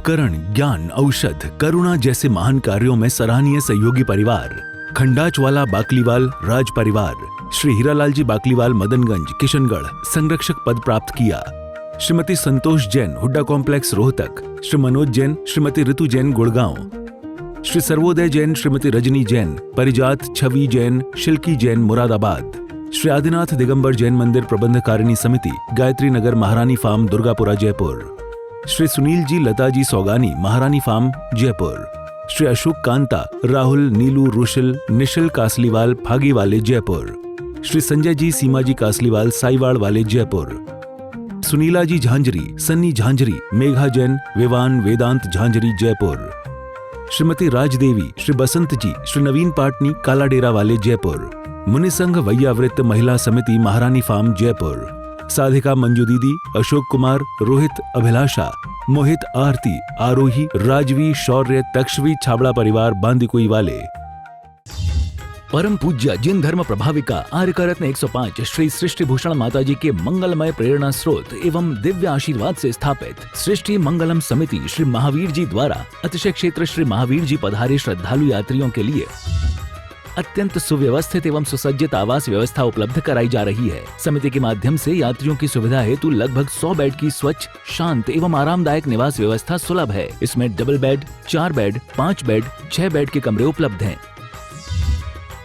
उपकरण, ज्ञान, औषध, करुणा जैसे महान कार्यों में सराहनीय सहयोगी परिवार खंडाचवाला बाकलीवाल राज परिवार श्री हीरालाल जी बाकलीवाल मदनगंज किशनगढ़ संरक्षक पद प्राप्त किया। श्रीमती संतोष जैन हुड्डा कॉम्प्लेक्स रोहतक, श्री मनोज जैन श्रीमती ऋतु जैन गुड़गांव, श्री सर्वोदय जैन श्रीमती रजनी जैन परिजात, छवि जैन शिल्की जैन मुरादाबाद, श्री आदिनाथ दिगंबर जैन मंदिर प्रबंधकारिणी समिति गायत्री नगर महारानी फार्म दुर्गापुरा जयपुर, श्री सुनील जी लता जी सौगानी महारानी फार्म जयपुर, श्री अशोक कांता राहुल नीलू रुशिल निशिल कासलीवाल फागी वाले जयपुर, श्री संजय जी सीमा जी कासलीवाल साईवाड़ वाले जयपुर, सुनीला जी झांझरी सन्नी झांझरी मेघा जैन विवान वेदांत झांझरी जयपुर, श्रीमती राजदेवी श्री बसंत जी श्री नवीन पाटनी कालाडेरा वाले जयपुर, मुनिसंघ वैयावृत्त महिला समिति महारानी फार्म जयपुर, साधिका मंजू दीदी अशोक कुमार रोहित अभिलाषा मोहित आरती आरोही राजवी शौर्य तक्षवी छाबड़ा परिवार बांदीकुई वाले। परम पूज्य जिन धर्म प्रभाविका आर्यकरत्न 105 श्री सृष्टि भूषण माता जी के मंगलमय प्रेरणा स्रोत एवं दिव्य आशीर्वाद से स्थापित सृष्टि मंगलम समिति श्री महावीर जी द्वारा अतिशय क्षेत्र श्री महावीर जी पधारे श्रद्धालु यात्रियों के लिए अत्यंत सुव्यवस्थित एवं सुसज्जित आवास व्यवस्था उपलब्ध कराई जा रही है। समिति के माध्यम से यात्रियों की सुविधा हेतु लगभग 100 बेड की स्वच्छ, शांत एवं आरामदायक निवास व्यवस्था सुलभ है। इसमें double bed, 4 bed, 5 bed, 6 bed के कमरे उपलब्ध हैं,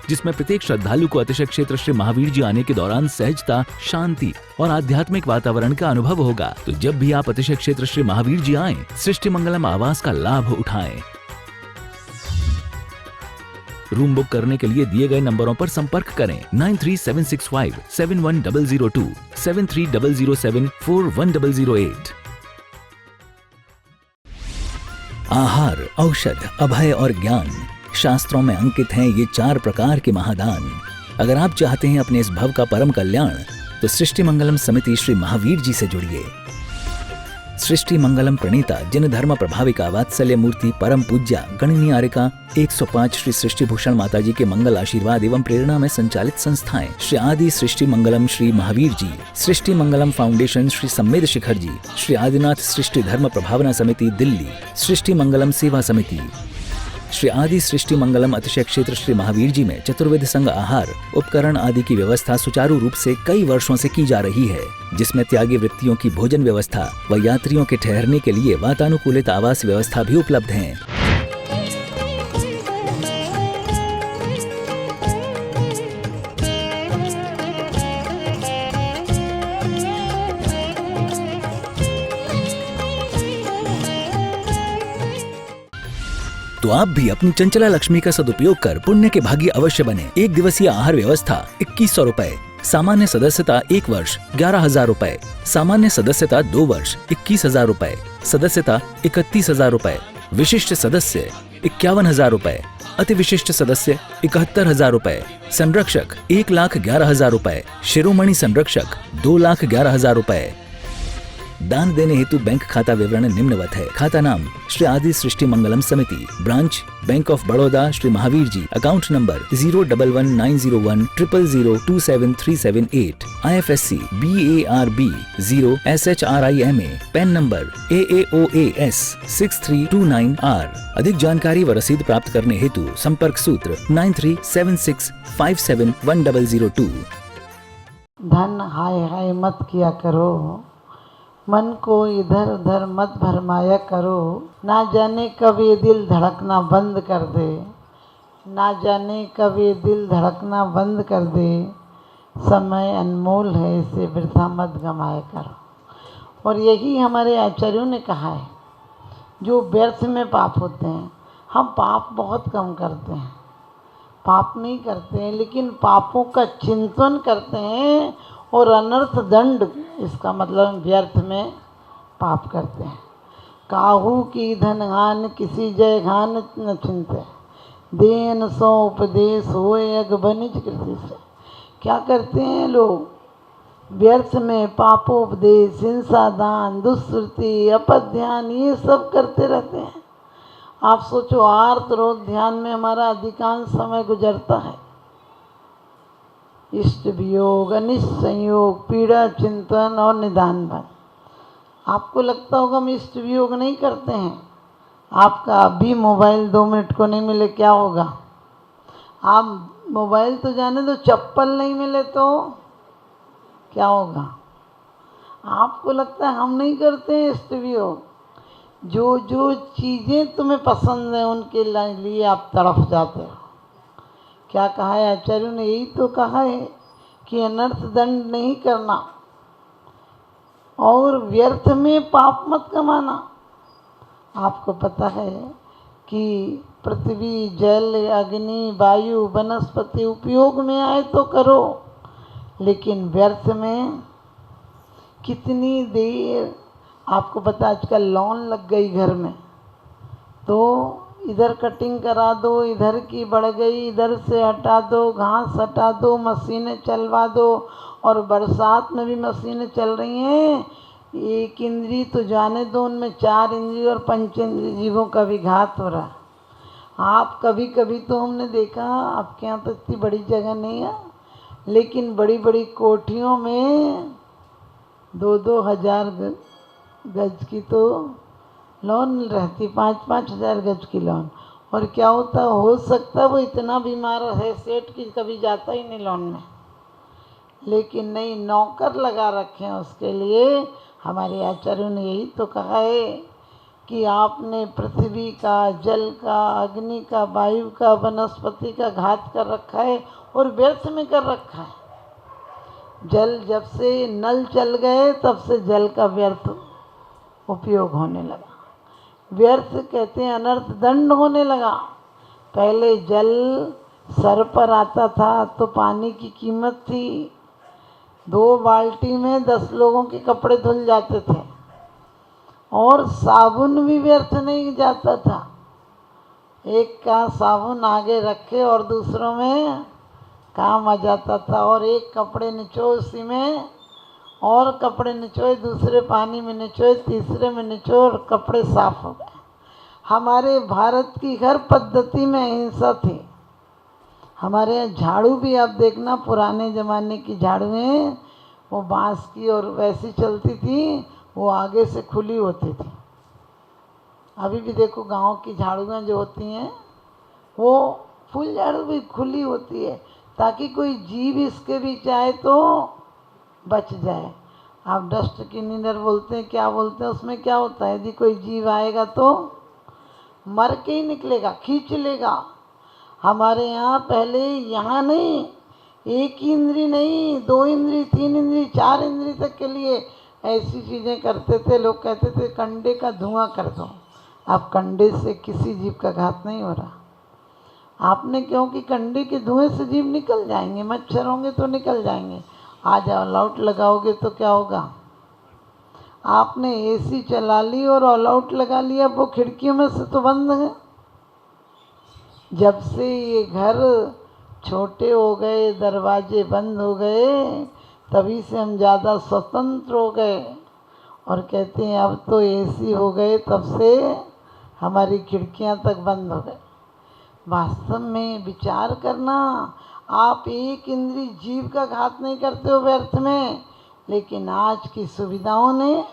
जिसमें प्रत्येक श्रद्धालु को अतिशय क्षेत्र श्री महावीर जी आने के दौरान सहजता, शांति और आध्यात्मिक वातावरण का अनुभव होगा। तो जब भी आप अतिशय क्षेत्र श्री महावीर जी आएं, सृष्टि मंगलम आवास का लाभ उठाएं। रूम बुक करने के लिए दिए गए नंबरों पर संपर्क करें 9376571002 7300741008। आहार, औषध, अभय और ज्ञान शास्त्रों में अंकित हैं ये 4 प्रकार के महादान। अगर आप चाहते हैं अपने इस भव का परम कल्याण, तो सृष्टि मंगलम समिति श्री महावीर जी से जुड़िए। सृष्टि मंगलम प्रणीता जिन धर्म प्रभाविका वात्सल्य मूर्ति परम पूज्या गणनीय आर्यका 105 श्री सृष्टि भूषण माता जी के मंगल आशीर्वाद एवं प्रेरणा में संचालित संस्थाएं श्री आदि सृष्टि मंगलम श्री महावीर जी, सृष्टि मंगलम फाउंडेशन श्री सम्मेद शिखर जी, श्री आदिनाथ सृष्टि धर्म प्रभावना समिति दिल्ली, सृष्टि मंगलम सेवा समिति, श्री आदि सृष्टि मंगलम अतिशय क्षेत्र श्री महावीर जी में चतुर्वेद संघ आहार उपकरण आदि की व्यवस्था सुचारू रूप से कई वर्षों से की जा रही है, जिसमें त्यागी वृत्तियों की भोजन व्यवस्था व यात्रियों के ठहरने के लिए वातानुकूलित आवास व्यवस्था भी उपलब्ध है। तो आप भी अपनी चंचला लक्ष्मी का सदुपयोग कर पुण्य के भागी अवश्य बने। 1 दिवसीय आहार व्यवस्था 2100 रुपए, सामान्य सदस्यता 1 वर्ष 11,000 रुपए, सामान्य सदस्यता 2 वर्ष 21,000 रुपए, सदस्यता 31,000 रुपए, विशिष्ट सदस्य 51,000 रुपए, अति विशिष्ट सदस्य 71,000 रुपए, संरक्षक 1,11,000 रुपए, शिरोमणि संरक्षक 2,11,000 रुपए। दान देने हेतु बैंक खाता विवरण निम्नवत है। खाता नाम श्री आदि Srishti Mangalam Samiti, branch bank of Baroda Shri Mahavir ji, account number 0119010027378, IFSC BARB 0SHRIMA, PAN number AAOAS 6329R। अधिक जानकारी व रसीद प्राप्त करने हेतु संपर्क सूत्र 9376571002। धन हाय हाय मत किया करो, मन को इधर उधर मत भरमाया करो, ना जाने कब ये दिल धड़कना बंद कर दे, ना जाने कब ये दिल धड़कना बंद कर दे। समय अनमोल है, इसे वृथा मत गमाया करो। और यही हमारे आचार्यों ने कहा है, जो व्यर्थ में पाप होते हैं, हम पाप बहुत कम करते हैं, पाप नहीं करते हैं, लेकिन पापों का चिंतन करते हैं और अनर्थ दंड, इसका मतलब व्यर्थ में पाप करते हैं। काहू की धनहान किसी जय घान न चिंते, देन सो उपदेश होए अग बनिज कृति से। क्या करते हैं लोग? व्यर्थ में पापोपदेश, हिंसा दान, दुष्कृति, अपध्यान, ये सब करते रहते हैं। आप सोचो, आर्त रोग ध्यान में हमारा अधिकांश समय गुजरता है। इष्ट वियोग, अनिष्ट संयोग, पीड़ा चिंतन और निदान भन। आपको लगता होगा हम इष्ट वियोग नहीं करते हैं, आपका अभी मोबाइल 2 मिनट को नहीं मिले क्या होगा? आप मोबाइल तो जाने दो, चप्पल नहीं मिले तो क्या होगा? आपको लगता है हम नहीं करते हैं स्टूडियो। जो जो चीज़ें तुम्हें पसंद हैं उनके लिए आप तड़फ जाते हो। क्या कहा है आचार्यों ने? यही तो कहा है कि अनर्थ दंड नहीं करना और व्यर्थ में पाप मत कमाना। आपको पता है कि पृथ्वी, जल, अग्नि, वायु, वनस्पति उपयोग में आए तो करो, लेकिन व्यर्थ में कितनी देर। आपको पता आजकल लॉन लग गई घर में, तो इधर कटिंग करा दो, इधर की बढ़ गई, इधर से हटा दो, घास हटा दो, मशीनें चलवा दो। और बरसात में भी मशीनें चल रही हैं। एक इंद्री तो जाने दो, उनमें 4 इंद्री और पंचेंद्री जीवों का भी घात हो रहा। आप कभी कभी तो हमने देखा, आपके यहाँ तो इतनी बड़ी जगह नहीं है, लेकिन बड़ी बड़ी कोठियों में 2-2 हजार गज की तो लॉन रहती, 5-5 हजार गज की लॉन। और क्या होता, हो सकता वो इतना बीमार है सेठ की कभी जाता ही नहीं लॉन में, लेकिन नहीं, नौकर लगा रखे हैं उसके लिए। हमारे आचार्यों ने यही तो कहा है कि आपने पृथ्वी का, जल का, अग्नि का, वायु का, वनस्पति का घात कर रखा है और व्यर्थ में कर रखा है। जल, जब से नल चल गए तब से जल का व्यर्थ उपयोग होने लगा। व्यर्थ कहते हैं अनर्थ दंड होने लगा। पहले जल सर पर आता था तो पानी की कीमत थी, 2 बाल्टी में 10 लोगों के कपड़े धुल जाते थे। और साबुन भी व्यर्थ नहीं जाता था, एक का साबुन आगे रखे और दूसरों में काम आ जाता था। और एक कपड़े निचो उसी में, और कपड़े निचोए, दूसरे पानी में निचोए, तीसरे में निचो और कपड़े साफ हो गए। हमारे भारत की हर पद्धति में अहिंसा थी। हमारे यहाँ झाड़ू भी आप देखना, पुराने ज़माने की झाड़ुएँ वो बांस की और वैसी चलती थी, वो आगे से खुली होती थी। अभी भी देखो गांव की झाड़ुएँ जो होती हैं वो फुल झाड़ू भी खुली होती है, ताकि कोई जीव इसके भी चाहे तो बच जाए। आप डस्ट क्लीनर बोलते हैं, क्या बोलते हैं, उसमें क्या होता है, यदि कोई जीव आएगा तो मर के ही निकलेगा, खींच लेगा। हमारे यहाँ पहले यहाँ नहीं, एक ही इंद्री नहीं, 2 इंद्री, 3 इंद्री, 4 इंद्री तक के लिए ऐसी चीज़ें करते थे। लोग कहते थे कंडे का धुआं कर दो। अब कंडे से किसी जीव का घात नहीं हो रहा। आपने, क्योंकि कंडे के धुएं से जीव निकल जाएंगे, मच्छर होंगे तो निकल जाएंगे। आज ऑल आउट लगाओगे तो क्या होगा? आपने एसी चला ली और ऑल आउट लगा लिया, वो खिड़कियों में से तो बंद है। जब से ये घर छोटे हो गए, दरवाजे बंद हो गए, तभी से हम ज़्यादा स्वतंत्र हो गए। और कहते हैं अब तो एसी हो गए, तब से हमारी खिड़कियां तक बंद हो गए। वास्तव में विचार करना, आप एक इंद्री जीव का घात नहीं करते हो व्यर्थ में, लेकिन आज की सुविधाओं ने,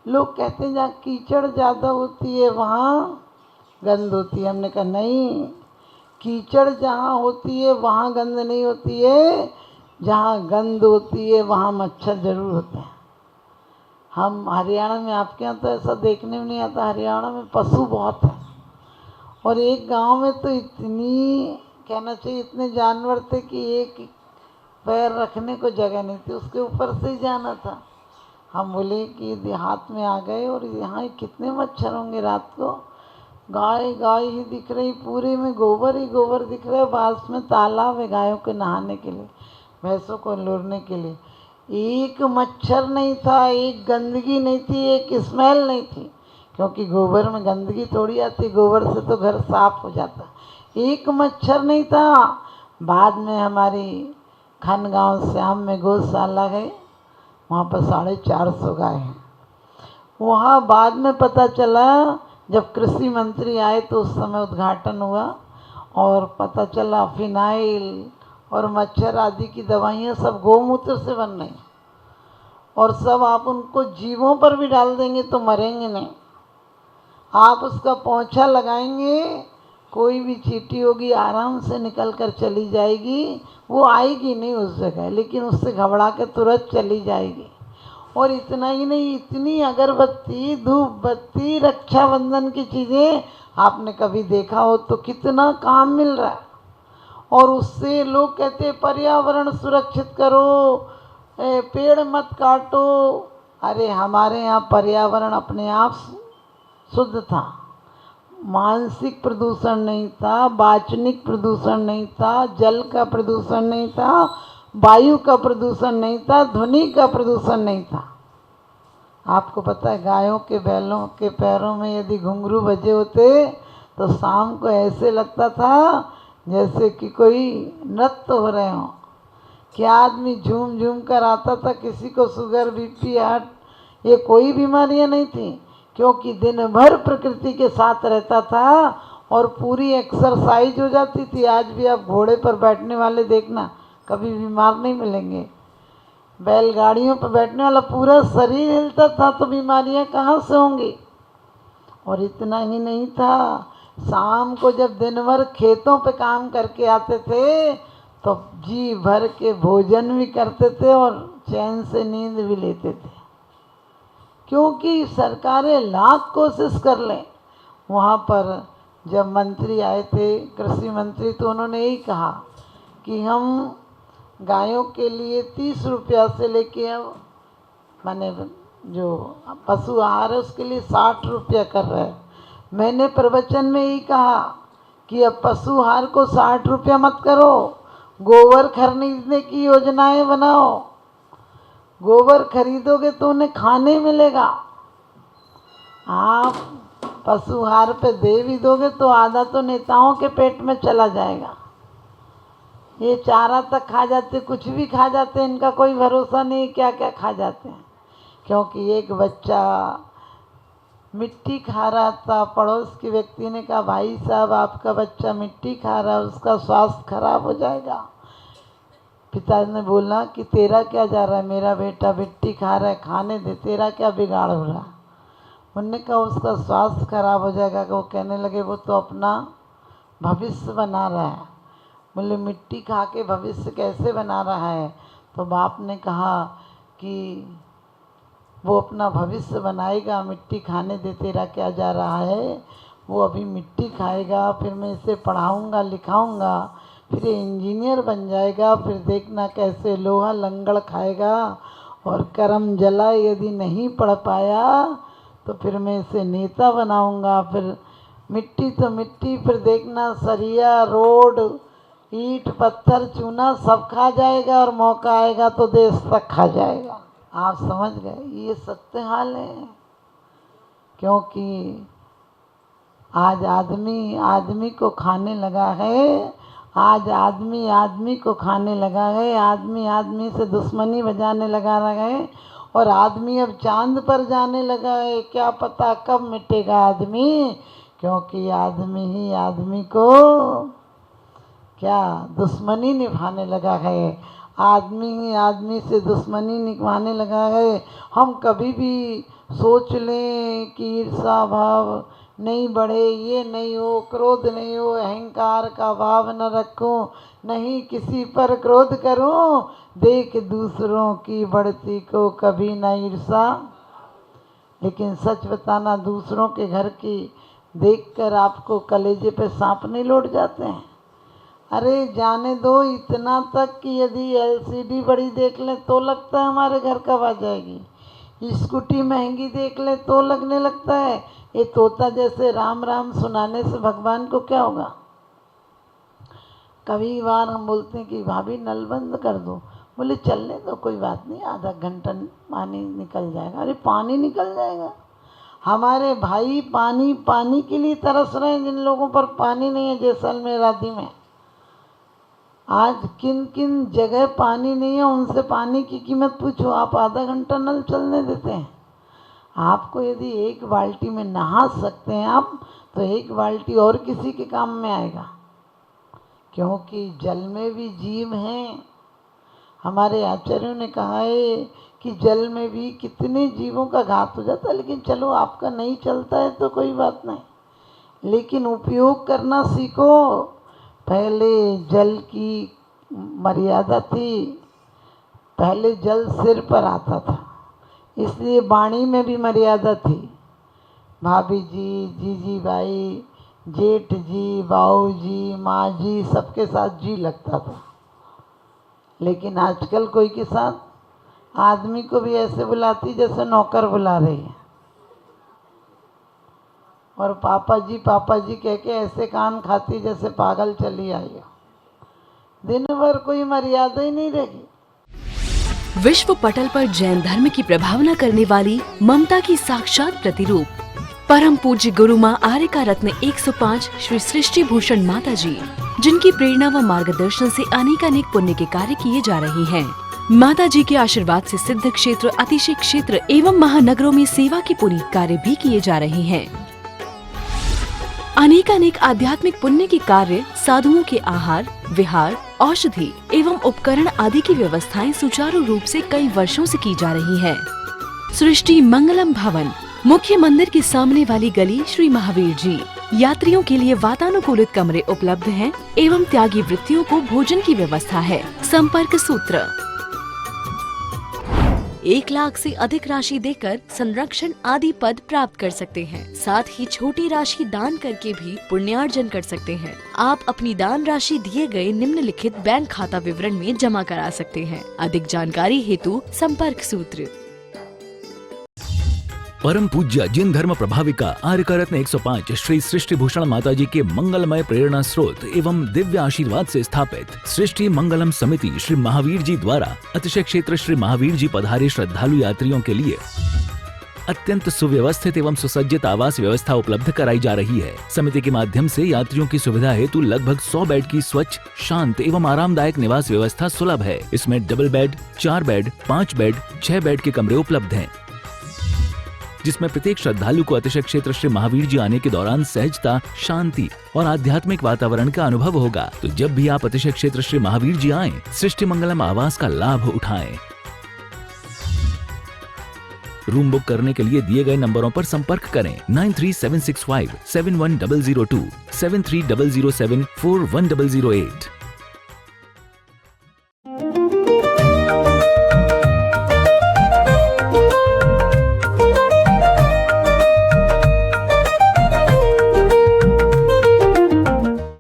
लोग कहते हैं जहाँ कीचड़ ज़्यादा होती है वहाँ गंद होती है। हमने कहा नहीं, कीचड़ जहाँ होती है वहाँ गंद नहीं होती है, जहाँ गंद होती है वहाँ मच्छर जरूर होते हैं। हम हरियाणा में, आपके यहाँ तो ऐसा देखने में नहीं आता, हरियाणा में पशु बहुत है। और एक गांव में तो इतनी, कहना चाहिए इतने जानवर थे कि एक पैर रखने को जगह नहीं थी, उसके ऊपर से ही जाना था। हम बोले कि देहात में आ गए और यहाँ कितने मच्छर होंगे रात को। गाय गाय ही दिख रही, पूरे में गोबर ही गोबर दिख रहा है। पास में तालाब है गायों के नहाने के लिए, भैंसों को लोरने के लिए। एक मच्छर नहीं था, एक गंदगी नहीं थी, एक स्मेल नहीं थी, क्योंकि गोबर में गंदगी थोड़ी आती, गोबर से तो घर साफ हो जाता। एक मच्छर नहीं था। बाद में हमारी खन गांव श्याम में गौशाला गए, वहाँ पर 450 गाय हैं। वहाँ बाद में पता चला, जब कृषि मंत्री आए तो उस समय उद्घाटन हुआ और पता चला फिनाइल और मच्छर आदि की दवाइयाँ सब गौमूत्र से बन रही, और सब आप उनको जीवों पर भी डाल देंगे तो मरेंगे नहीं। आप उसका पोंछा लगाएंगे, कोई भी चींटी होगी आराम से निकल कर चली जाएगी, वो आएगी नहीं उस जगह, लेकिन उससे घबरा के तुरंत चली जाएगी। और इतना ही नहीं, इतनी अगरबत्ती, धूप बत्ती, रक्षाबंधन की चीज़ें आपने कभी देखा हो तो कितना काम मिल रहा है। और उससे लोग कहते हैं पर्यावरण सुरक्षित करो, पेड़ मत काटो। अरे हमारे यहाँ पर्यावरण अपने आप शुद्ध था, मानसिक प्रदूषण नहीं था, वाचनिक प्रदूषण नहीं था, जल का प्रदूषण नहीं था, वायु का प्रदूषण नहीं था, ध्वनि का प्रदूषण नहीं था। आपको पता है गायों के बैलों के पैरों में यदि घुंघरू बजे होते तो शाम को ऐसे लगता था जैसे कि कोई नृत्य हो रहे हों। क्या आदमी झूम झूम कर आता था, किसी को शुगर, बीपी, हार्ट ये कोई बीमारियां नहीं थी, क्योंकि दिन भर प्रकृति के साथ रहता था और पूरी एक्सरसाइज हो जाती थी। आज भी आप घोड़े पर बैठने वाले देखना कभी बीमार नहीं मिलेंगे। बैलगाड़ियों पर बैठने वाला पूरा शरीर हिलता था, तो बीमारियां कहाँ से होंगी। और इतना ही नहीं था, शाम को जब दिन भर खेतों पे काम करके आते थे तो जी भर के भोजन भी करते थे और चैन से नींद भी लेते थे, क्योंकि सरकारें लाख कोशिश कर लें। वहाँ पर जब मंत्री आए थे, कृषि मंत्री, तो उन्होंने यही कहा कि हम गायों के लिए 30 रुपया से लेके अब माने जो पशु आहार है उसके लिए 60 रुपया कर रहे हैं। मैंने प्रवचन में यही कहा कि अब पशु आहार को 60 रुपया मत करो, गोबर खरीदने की योजनाएं बनाओ। गोबर खरीदोगे तो उन्हें खाने मिलेगा। आप पशु आहार पे दे भी दोगे तो आधा तो नेताओं के पेट में चला जाएगा। ये चारा तक खा जाते, कुछ भी खा जाते, इनका कोई भरोसा नहीं क्या क्या खा जाते हैं। क्योंकि एक बच्चा मिट्टी खा रहा था, पड़ोस के व्यक्ति ने कहा भाई साहब आपका बच्चा मिट्टी खा रहा है, उसका स्वास्थ्य खराब हो जाएगा। पिता ने बोला कि तेरा क्या जा रहा है, मेरा बेटा मिट्टी खा रहा है, खाने दे, तेरा क्या बिगाड़ हो रहा। उन्होंने कहा उसका स्वास्थ्य खराब हो जाएगा। वो कहने लगे वो तो अपना भविष्य बना रहा है। बोले मिट्टी खा के भविष्य कैसे बना रहा है। तो बाप ने कहा कि वो अपना भविष्य बनाएगा, मिट्टी खाने दे, तेरा क्या जा रहा है। वो अभी मिट्टी खाएगा, फिर मैं इसे पढ़ाऊँगा लिखाऊँगा, फिर इंजीनियर बन जाएगा, फिर देखना कैसे लोहा लंगड़ खाएगा। और करम जला यदि नहीं पढ़ पाया तो फिर मैं इसे नेता बनाऊँगा। फिर मिट्टी तो मिट्टी, फिर देखना सरिया, रोड, ईंट, पत्थर, चूना सब खा जाएगा और मौका आएगा तो देश तक खा जाएगा। आप समझ गए, ये सत्य हाल है। क्योंकि आज आदमी आदमी को खाने लगा है, आज आदमी आदमी को खाने लगा है, आदमी आदमी से दुश्मनी बजाने लगा है, और आदमी अब चांद पर जाने लगा है। क्या पता कब मिटेगा आदमी, क्योंकि आदमी ही आदमी को क्या दुश्मनी निभाने लगा है, आदमी ही आदमी से दुश्मनी निभाने लगा है। हम कभी भी सोच लें कि ईर्षा भाव नहीं बढ़े, ये नहीं हो, क्रोध नहीं हो, अहंकार का भाव न रखूं, नहीं किसी पर क्रोध करूं, देख दूसरों की बढ़ती को कभी न ईर्षा। लेकिन सच बताना, दूसरों के घर की देखकर आपको कलेजे पे सांप नहीं लौट जाते हैं। अरे जाने दो, इतना तक कि यदि एलसीडी बड़ी देख लें तो लगता है हमारे घर कब आ जाएगी, स्कूटी महंगी देख लें तो लगने लगता है ये तोता जैसे राम राम सुनाने से भगवान को क्या होगा। कभी बार हम बोलते हैं कि भाभी नल बंद कर दो, बोले चलने दो कोई बात नहीं, आधा घंटा पानी निकल जाएगा। अरे पानी निकल जाएगा। हमारे भाई पानी पानी के लिए तरस रहे हैं, जिन लोगों पर पानी नहीं है, जैसलमेर आदि में आज किन किन जगह पानी नहीं है, उनसे पानी की कीमत पूछो। आप आधा घंटा नल चलने देते हैं। आपको यदि एक बाल्टी में नहा सकते हैं आप, तो एक बाल्टी और किसी के काम में आएगा, क्योंकि जल में भी जीव हैं। हमारे आचार्यों ने कहा है कि जल में भी कितने जीवों का घात हो जाता है, लेकिन चलो आपका नहीं चलता है तो कोई बात नहीं, लेकिन उपयोग करना सीखो। पहले जल की मर्यादा थी, पहले जल सिर पर आता था, इसलिए वाणी में भी मर्यादा थी। भाभी जी, जीजी भाई, जेठ जी, बाऊ जी, माँ जी, सबके साथ जी लगता था। लेकिन आजकल कोई के साथ आदमी को भी ऐसे बुलाती जैसे नौकर बुला रही है, और पापा जी कह के ऐसे कान खाती जैसे पागल चली आई हो। दिन भर कोई मर्यादा ही नहीं रही। विश्व पटल पर जैन धर्म की प्रभावना करने वाली ममता की साक्षात प्रतिरूप परम पूज्य गुरु माँ आर्यका रत्न 105 श्री सृष्टि भूषण माता जी, जिनकी प्रेरणा व मार्गदर्शन से अनेकानेक पुण्य के कार्य किए जा रहे हैं। माता जी के आशीर्वाद से सिद्ध क्षेत्र, अतिशय क्षेत्र एवं महानगरों में सेवा के पुनीत कार्य भी किए जा रहे हैं। अनेकानेक आध्यात्मिक पुण्य के कार्य, साधुओं के आहार, विहार, औषधि एवं उपकरण आदि की व्यवस्थाएं सुचारू रूप से कई वर्षों से की जा रही है। सृष्टि मंगलम भवन, मुख्य मंदिर के सामने वाली गली, श्री महावीर जी। यात्रियों के लिए वातानुकूलित कमरे उपलब्ध हैं एवं त्यागी वृत्तियों को भोजन की व्यवस्था है। संपर्क सूत्र 1 लाख से अधिक राशि देकर संरक्षण आदि पद प्राप्त कर सकते हैं। साथ ही छोटी राशि दान करके भी पुण्यार्जन कर सकते हैं। आप अपनी दान राशि दिए गए निम्नलिखित बैंक खाता विवरण में जमा करा सकते हैं। अधिक जानकारी हेतु संपर्क सूत्र। परम पूज्य जिन धर्म प्रभाविका आर्यका रत्न 105 श्री सृष्टि भूषण माता जी के मंगलमय प्रेरणा स्रोत एवं दिव्य आशीर्वाद से स्थापित सृष्टि मंगलम समिति श्री महावीर जी द्वारा अतिशय क्षेत्र श्री महावीर जी पधारे श्रद्धालु यात्रियों के लिए अत्यंत सुव्यवस्थित एवं सुसज्जित आवास व्यवस्था उपलब्ध कराई जा रही है। समिति के माध्यम से यात्रियों की सुविधा हेतु लगभग 100 बेड की स्वच्छ, शांत एवं आरामदायक निवास व्यवस्था सुलभ है। इसमें double bed, 4 bed, 5 bed, 6 bed के कमरे उपलब्ध हैं, जिसमें प्रत्येक श्रद्धालु को अतिशय क्षेत्र श्री महावीर जी आने के दौरान सहजता, शांति और आध्यात्मिक वातावरण का अनुभव होगा। तो जब भी आप अतिशय क्षेत्र श्री महावीर जी आएं, सृष्टि मंगलम आवास का लाभ उठाएं। रूम बुक करने के लिए दिए गए नंबरों पर संपर्क करें 9376571002, 7300741008।